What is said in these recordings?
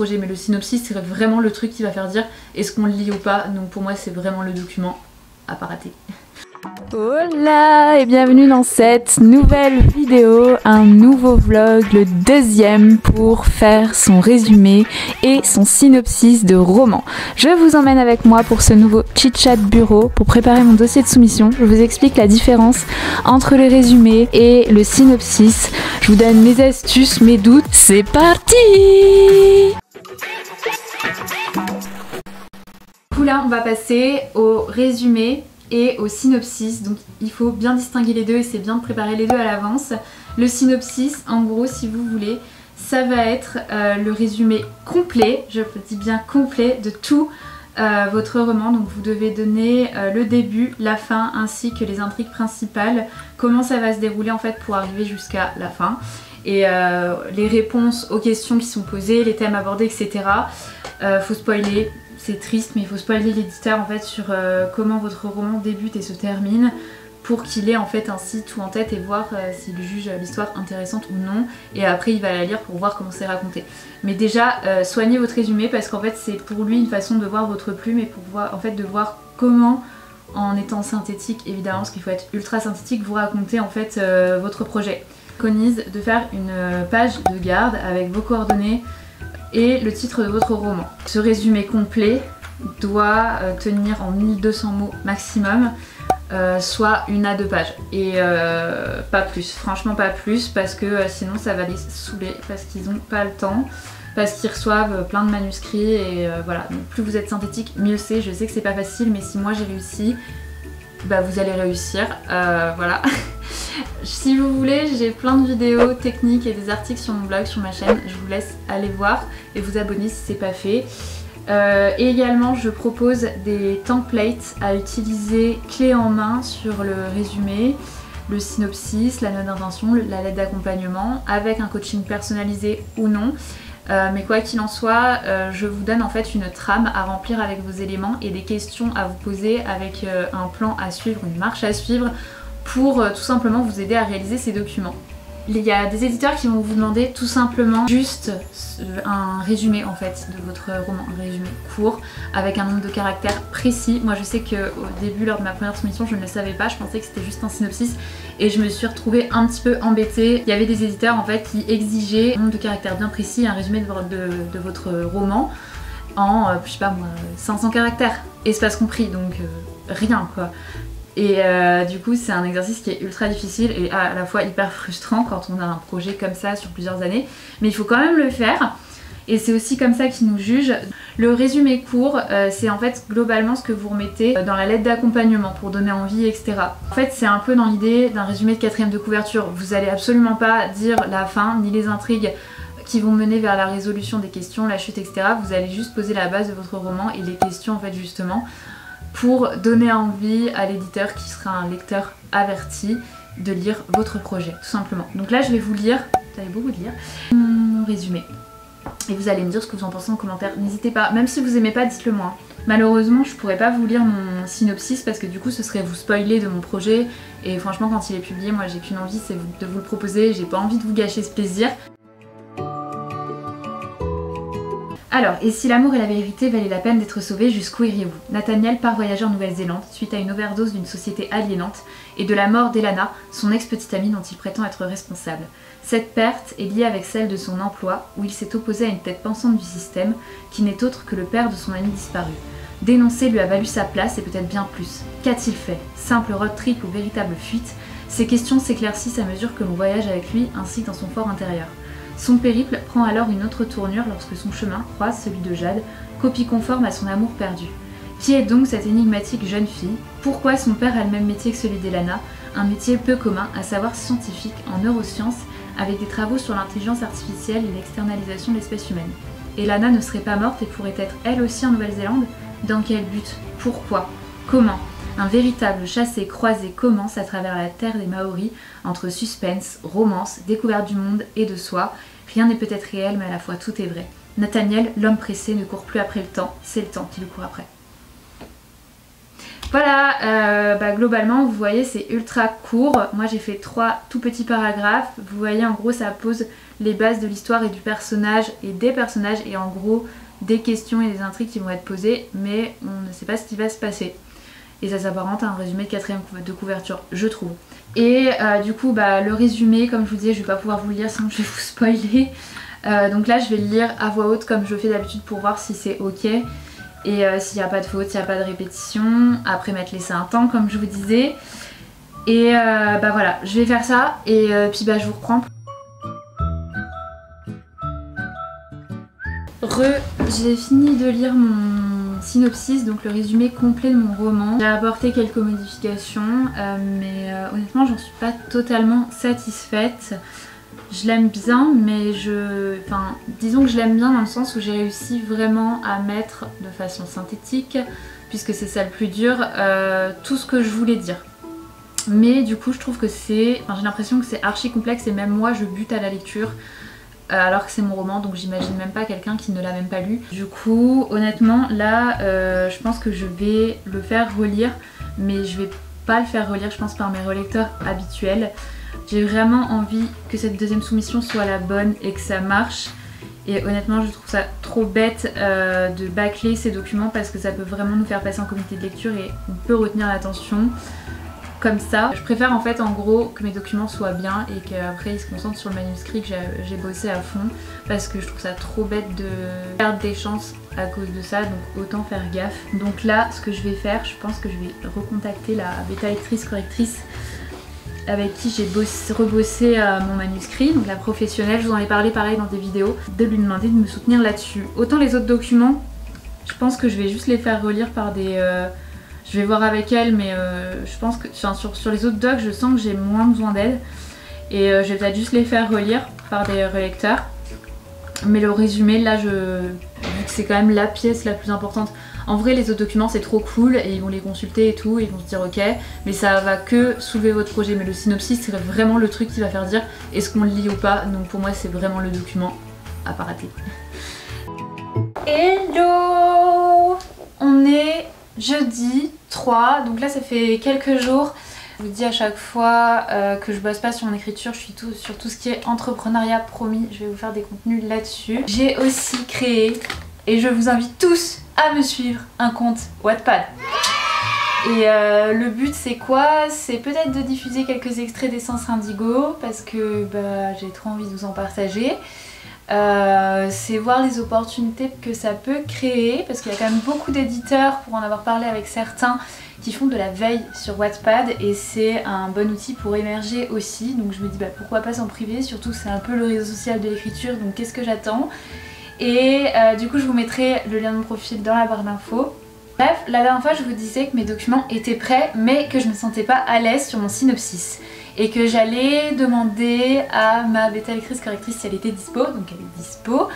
Mais le synopsis c'est vraiment le truc qui va faire dire est-ce qu'on le lit ou pas, donc pour moi c'est vraiment le document à pas rater. Hola et bienvenue dans cette nouvelle vidéo, un nouveau vlog, le deuxième pour faire son résumé et son synopsis de roman. Je vous emmène avec moi pour ce nouveau chit-chat bureau pour préparer mon dossier de soumission. Je vous explique la différence entre le résumé et le synopsis. Je vous donne mes astuces, mes doutes. C'est parti! Du coup là on va passer au résumé et au synopsis, donc il faut bien distinguer les deux et c'est bien de préparer les deux à l'avance. Le synopsis, en gros si vous voulez, ça va être le résumé complet, je dis bien complet, de tout votre roman. Donc vous devez donner le début, la fin ainsi que les intrigues principales, comment ça va se dérouler en fait pour arriver jusqu'à la fin. Et les réponses aux questions qui sont posées, les thèmes abordés, etc. Faut spoiler. C'est triste mais il faut spoiler l'éditeur en fait sur comment votre roman débute et se termine pour qu'il ait en fait ainsi tout en tête et voir s'il juge l'histoire intéressante ou non, et après il va la lire pour voir comment c'est raconté. Mais déjà soignez votre résumé parce qu'en fait c'est pour lui une façon de voir votre plume et pour voir, en fait, de voir comment, en étant synthétique évidemment parce qu'il faut être ultra synthétique, vous racontez en fait votre projet. Je préconise de faire une page de garde avec vos coordonnées et le titre de votre roman. Ce résumé complet doit tenir en 1200 mots maximum, soit 1 à 2 pages et pas plus, franchement pas plus, parce que sinon ça va les saouler parce qu'ils n'ont pas le temps, parce qu'ils reçoivent plein de manuscrits et voilà. Donc plus vous êtes synthétique mieux c'est. Je sais que c'est pas facile mais si moi j'ai réussi, bah vous allez réussir, voilà. Si vous voulez, j'ai plein de vidéos techniques et des articles sur mon blog, sur ma chaîne. Je vous laisse aller voir et vous abonner si c'est pas fait. Et également, je propose des templates à utiliser clé en main sur le résumé, le synopsis, la note d'intention, la lettre d'accompagnement, avec un coaching personnalisé ou non. Mais quoi qu'il en soit, je vous donne en fait une trame à remplir avec vos éléments et des questions à vous poser avec un plan à suivre, une marche à suivre, pour tout simplement vous aider à réaliser ces documents. Il y a des éditeurs qui vont vous demander tout simplement juste un résumé en fait de votre roman, un résumé court avec un nombre de caractères précis. Moi je sais qu'au début, lors de ma première soumission, je ne le savais pas, je pensais que c'était juste un synopsis et je me suis retrouvée un petit peu embêtée. Il y avait des éditeurs en fait qui exigeaient un nombre de caractères bien précis, un résumé de votre roman en, je sais pas moi, 500 caractères, espace compris, donc rien quoi. Et du coup c'est un exercice qui est ultra difficile et à la fois hyper frustrant quand on a un projet comme ça sur plusieurs années, mais il faut quand même le faire et c'est aussi comme ça qu'ils nous jugent. Le résumé court, c'est en fait globalement ce que vous remettez dans la lettre d'accompagnement pour donner envie, etc. En fait c'est un peu dans l'idée d'un résumé de 4ème de couverture. Vous allez absolument pas dire la fin ni les intrigues qui vont mener vers la résolution des questions, la chute, etc. Vous allez juste poser la base de votre roman et les questions en fait justement, pour donner envie à l'éditeur qui sera un lecteur averti de lire votre projet, tout simplement. Donc là je vais vous lire, vous allez beaucoup lire, mon résumé. Et vous allez me dire ce que vous en pensez en commentaire. N'hésitez pas, même si vous aimez pas, dites-le moi. Malheureusement je pourrais pas vous lire mon synopsis parce que du coup ce serait vous spoiler de mon projet. Et franchement quand il est publié, moi j'ai qu'une envie, c'est de vous le proposer. J'ai pas envie de vous gâcher ce plaisir. Alors, et si l'amour et la vérité valaient la peine d'être sauvés, jusqu'où iriez-vous? Nathaniel part voyager en Nouvelle-Zélande suite à une overdose d'une société aliénante et de la mort d'Elana, son ex-petite amie dont il prétend être responsable. Cette perte est liée avec celle de son emploi, où il s'est opposé à une tête pensante du système, qui n'est autre que le père de son ami disparu. Dénoncer lui a valu sa place et peut-être bien plus. Qu'a-t-il fait? Simple road trip ou véritable fuite? Ces questions s'éclaircissent à mesure que l'on voyage avec lui ainsi que dans son fort intérieur. Son périple prend alors une autre tournure lorsque son chemin croise celui de Jade, copie conforme à son amour perdu. Qui est donc cette énigmatique jeune fille? Pourquoi son père a le même métier que celui d'Elana, un métier peu commun, à savoir scientifique en neurosciences, avec des travaux sur l'intelligence artificielle et l'externalisation de l'espèce humaine? Elana ne serait pas morte et pourrait être elle aussi en Nouvelle-Zélande? Dans quel but? Pourquoi? Comment? Un véritable chassé-croisé commence à travers la terre des Maoris, entre suspense, romance, découverte du monde et de soi. Rien n'est peut-être réel, mais à la fois tout est vrai. Nathaniel, l'homme pressé, ne court plus après le temps, c'est le temps qui le court après. Voilà, globalement vous voyez c'est ultra court. Moi j'ai fait 3 tout petits paragraphes. Vous voyez en gros ça pose les bases de l'histoire et du personnage et des personnages et en gros des questions et des intrigues qui vont être posées, mais on ne sait pas ce qui va se passer. Et ça s'apparente à un résumé de 4ème de couverture, je trouve. Et du coup le résumé, comme je vous disais, je vais pas pouvoir vous le lire sinon je vais vous spoiler. Donc là je vais le lire à voix haute comme je fais d'habitude pour voir si c'est ok. Et s'il n'y a pas de faute, s'il n'y a pas de répétition, après m'être laissé un temps comme je vous disais. Et voilà, je vais faire ça et puis je vous reprends. J'ai fini de lire mon synopsis, donc le résumé complet de mon roman. J'ai apporté quelques modifications, mais honnêtement j'en suis pas totalement satisfaite. Je l'aime bien, mais disons que je l'aime bien dans le sens où j'ai réussi vraiment à mettre de façon synthétique, puisque c'est ça le plus dur, tout ce que je voulais dire. Mais du coup je trouve que j'ai l'impression que c'est archi complexe et même moi je bute à la lecture. Alors que c'est mon roman, donc j'imagine même pas quelqu'un qui ne l'a même pas lu. Du coup honnêtement là je pense que je vais le faire relire, mais je vais pas le faire relire je pense par mes relecteurs habituels. J'ai vraiment envie que cette deuxième soumission soit la bonne et que ça marche. Et honnêtement je trouve ça trop bête de bâcler ces documents parce que ça peut vraiment nous faire passer en comité de lecture et on peut retenir l'attention comme ça. Je préfère en fait en gros que mes documents soient bien et qu'après ils se concentrent sur le manuscrit que j'ai bossé à fond, parce que je trouve ça trop bête de perdre des chances à cause de ça, donc autant faire gaffe. Donc là ce que je vais faire, je pense que je vais recontacter la bêta lectrice correctrice avec qui j'ai rebossé mon manuscrit, donc la professionnelle, je vous en ai parlé pareil dans des vidéos, de lui demander de me soutenir là-dessus. Autant les autres documents, je pense que je vais juste les faire relire par des... je vais voir avec elle, mais je pense que sur les autres docs, je sens que j'ai moins besoin d'aide. Et je vais peut-être juste les faire relire par des relecteurs. Mais le résumé, là, vu que c'est quand même la pièce la plus importante. En vrai, les autres documents, c'est trop cool et ils vont les consulter et tout, et ils vont se dire ok, mais ça va que soulever votre projet. Mais le synopsis, c'est vraiment le truc qui va faire dire est-ce qu'on le lit ou pas. Donc pour moi, c'est vraiment le document à pas rater. Hello! On est jeudi 3, donc là ça fait quelques jours. Je vous dis à chaque fois que je bosse pas sur mon écriture, je suis sur tout ce qui est entrepreneuriat, promis, je vais vous faire des contenus là-dessus. J'ai aussi créé, et je vous invite tous à me suivre, un compte Wattpad. Et le but c'est quoi? C'est peut-être de diffuser quelques extraits d'Essence Indigo, parce que j'ai trop envie de vous en partager. C'est voir les opportunités que ça peut créer, parce qu'il y a quand même beaucoup d'éditeurs, pour en avoir parlé avec certains, qui font de la veille sur Wattpad et c'est un bon outil pour émerger aussi. Donc je me dis pourquoi pas s'en priver, surtout c'est un peu le réseau social de l'écriture, donc qu'est-ce que j'attends. Et du coup je vous mettrai le lien de mon profil dans la barre d'infos. Bref, la dernière fois je vous disais que mes documents étaient prêts mais que je me sentais pas à l'aise sur mon synopsis. Et que j'allais demander à ma bêta lectrice correctrice si elle était dispo, donc elle est dispo.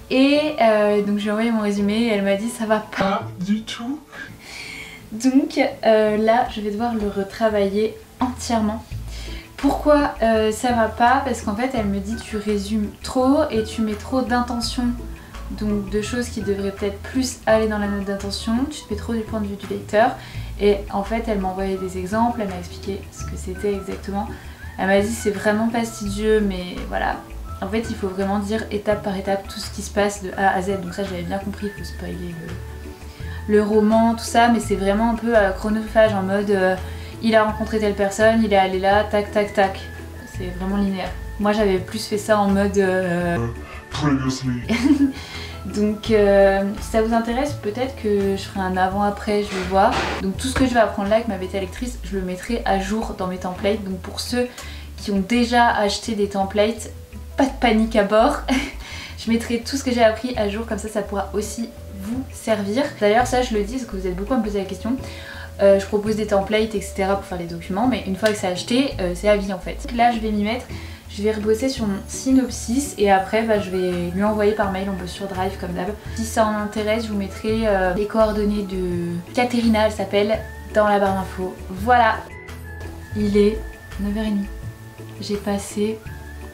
Et donc j'ai envoyé mon résumé et elle m'a dit ça va pas du tout. Donc là je vais devoir le retravailler entièrement. Pourquoi ça va pas? Parce qu'en fait elle me dit tu résumes trop et tu mets trop d'intention, donc de choses qui devraient peut-être plus aller dans la note d'intention, tu te mets trop du point de vue du lecteur. Et en fait elle m'a envoyé des exemples, elle m'a expliqué ce que c'était exactement. Elle m'a dit c'est vraiment fastidieux mais voilà. En fait il faut vraiment dire étape par étape tout ce qui se passe de A à Z. Donc ça j'avais bien compris, il faut spoiler le roman, tout ça. Mais c'est vraiment un peu chronophage en mode il a rencontré telle personne, il est allé là, tac tac tac. C'est vraiment linéaire. Moi j'avais plus fait ça en mode... Previously. Donc si ça vous intéresse, peut-être que je ferai un avant-après, je vais voir. Donc tout ce que je vais apprendre là avec ma bêta lectrice, je le mettrai à jour dans mes templates. Donc pour ceux qui ont déjà acheté des templates, pas de panique à bord. Je mettrai tout ce que j'ai appris à jour, comme ça pourra aussi vous servir. D'ailleurs ça je le dis parce que vous êtes beaucoup à me poser la question. Je propose des templates etc pour faire les documents, mais une fois que c'est acheté, c'est à vie en fait. Là je vais m'y mettre. Je vais rebosser sur mon synopsis et après je vais lui envoyer par mail, on bosse sur Drive comme d'hab. Si ça en intéresse, je vous mettrai les coordonnées de Katerina, elle s'appelle, dans la barre d'infos. Voilà, il est 9h30. J'ai passé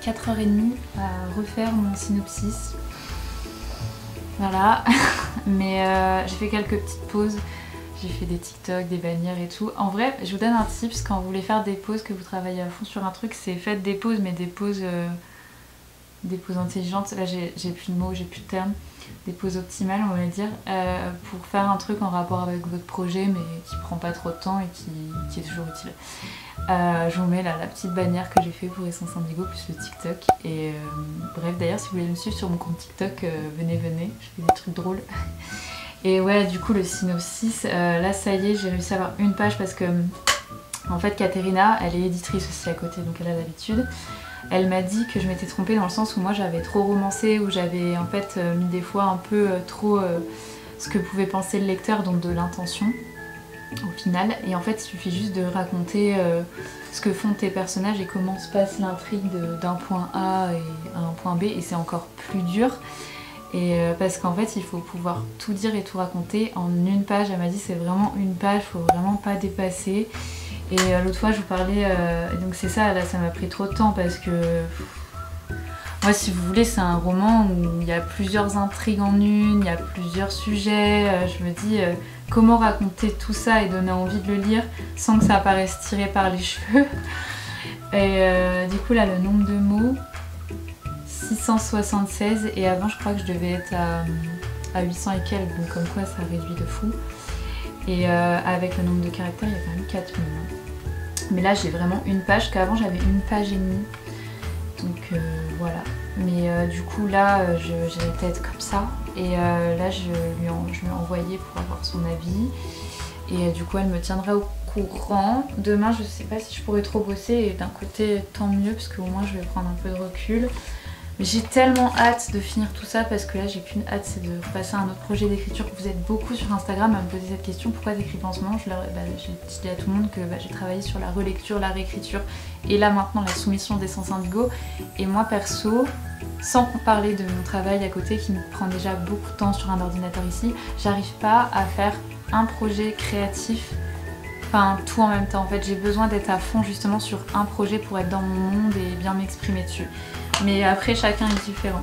4h30 à refaire mon synopsis. Voilà, mais j'ai fait quelques petites pauses. J'ai fait des TikTok, des bannières et tout. En vrai, je vous donne un tips quand vous voulez faire des pauses, que vous travaillez à fond sur un truc, c'est faites des pauses, mais des pauses intelligentes. Là, j'ai plus de mots, j'ai plus de termes. Des pauses optimales, on va dire, pour faire un truc en rapport avec votre projet, mais qui prend pas trop de temps et qui est toujours utile. Je vous mets là la petite bannière que j'ai fait pour Essence Indigo plus le TikTok. Et bref, d'ailleurs, si vous voulez me suivre sur mon compte TikTok, venez, je fais des trucs drôles. Et ouais, du coup, le synopsis, là, ça y est, j'ai réussi à avoir une page parce que, en fait, Katerina, elle est éditrice aussi à côté, donc elle a l'habitude. Elle m'a dit que je m'étais trompée dans le sens où moi j'avais trop romancé, où j'avais en fait mis des fois un peu trop ce que pouvait penser le lecteur, donc de l'intention au final. Et en fait il suffit juste de raconter ce que font tes personnages et comment se passe l'intrigue d'un point A à un point B, et c'est encore plus dur. Et parce qu'en fait il faut pouvoir tout dire et tout raconter en une page. Elle m'a dit c'est vraiment une page, faut vraiment pas dépasser. Et l'autre fois je vous parlais, donc c'est ça, là ça m'a pris trop de temps parce que moi si vous voulez c'est un roman où il y a plusieurs intrigues en une, il y a plusieurs sujets, je me dis comment raconter tout ça et donner envie de le lire sans que ça paraisse tiré par les cheveux. Et du coup là le nombre de mots, 676, et avant je crois que je devais être à 800 et quelques, donc comme quoi ça réduit de fou. Et avec le nombre de caractères, il y a quand même 4000. Mais là, j'ai vraiment une page, qu'avant j'avais une page et demie. Donc voilà. Mais du coup, là, j'ai la tête comme ça. Et là, je lui ai envoyé pour avoir son avis. Et du coup, elle me tiendra au courant. Demain, je sais pas si je pourrais trop bosser. Et d'un côté, tant mieux, parce qu'au moins, je vais prendre un peu de recul. Mais j'ai tellement hâte de finir tout ça parce que là j'ai qu'une hâte, c'est de passer à un autre projet d'écriture. Vous êtes beaucoup sur Instagram à me poser cette question, pourquoi t'écris pas en ce moment? J'ai dit à tout le monde que j'ai travaillé sur la relecture, la réécriture et là maintenant la soumission d'Essence Indigo. Et moi perso, sans parler de mon travail à côté qui me prend déjà beaucoup de temps sur un ordinateur ici, j'arrive pas à faire un projet créatif, enfin tout en même temps. En fait j'ai besoin d'être à fond justement sur un projet pour être dans mon monde et bien m'exprimer dessus. Mais après chacun est différent.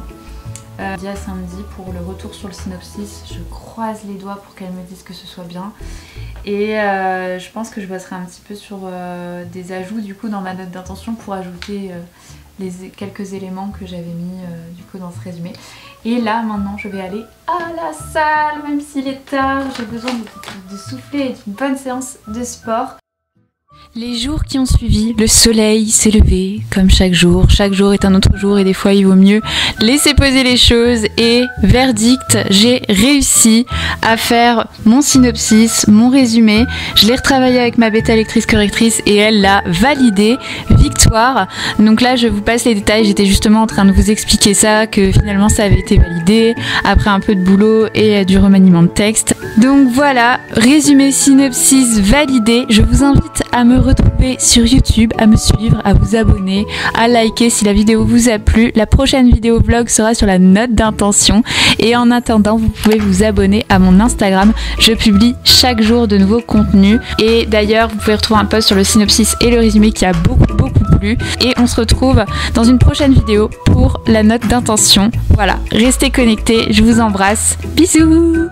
Jeudi à samedi pour le retour sur le synopsis, je croise les doigts pour qu'elle me dise que ce soit bien. Et je pense que je bosserai un petit peu sur des ajouts du coup dans ma note d'intention pour ajouter quelques éléments que j'avais mis du coup dans ce résumé. Et là maintenant je vais aller à la salle, même s'il est tard, j'ai besoin de souffler et d'une bonne séance de sport. Les jours qui ont suivi, le soleil s'est levé, comme chaque jour est un autre jour et des fois il vaut mieux laisser poser les choses. Et verdict, j'ai réussi à faire mon synopsis, mon résumé, je l'ai retravaillé avec ma bêta lectrice correctrice et elle l'a validé, victoire. Donc là je vous passe les détails, j'étais justement en train de vous expliquer ça, que finalement ça avait été validé après un peu de boulot et du remaniement de texte. Donc voilà, résumé synopsis validé. Je vous invite à me retrouver sur YouTube, à me suivre, à vous abonner, à liker si la vidéo vous a plu. La prochaine vidéo vlog sera sur la note d'intention et en attendant vous pouvez vous abonner à mon Instagram, je publie chaque jour de nouveaux contenus et d'ailleurs vous pouvez retrouver un post sur le synopsis et le résumé qui a beaucoup plu et on se retrouve dans une prochaine vidéo pour la note d'intention. Voilà, restez connectés, je vous embrasse, bisous.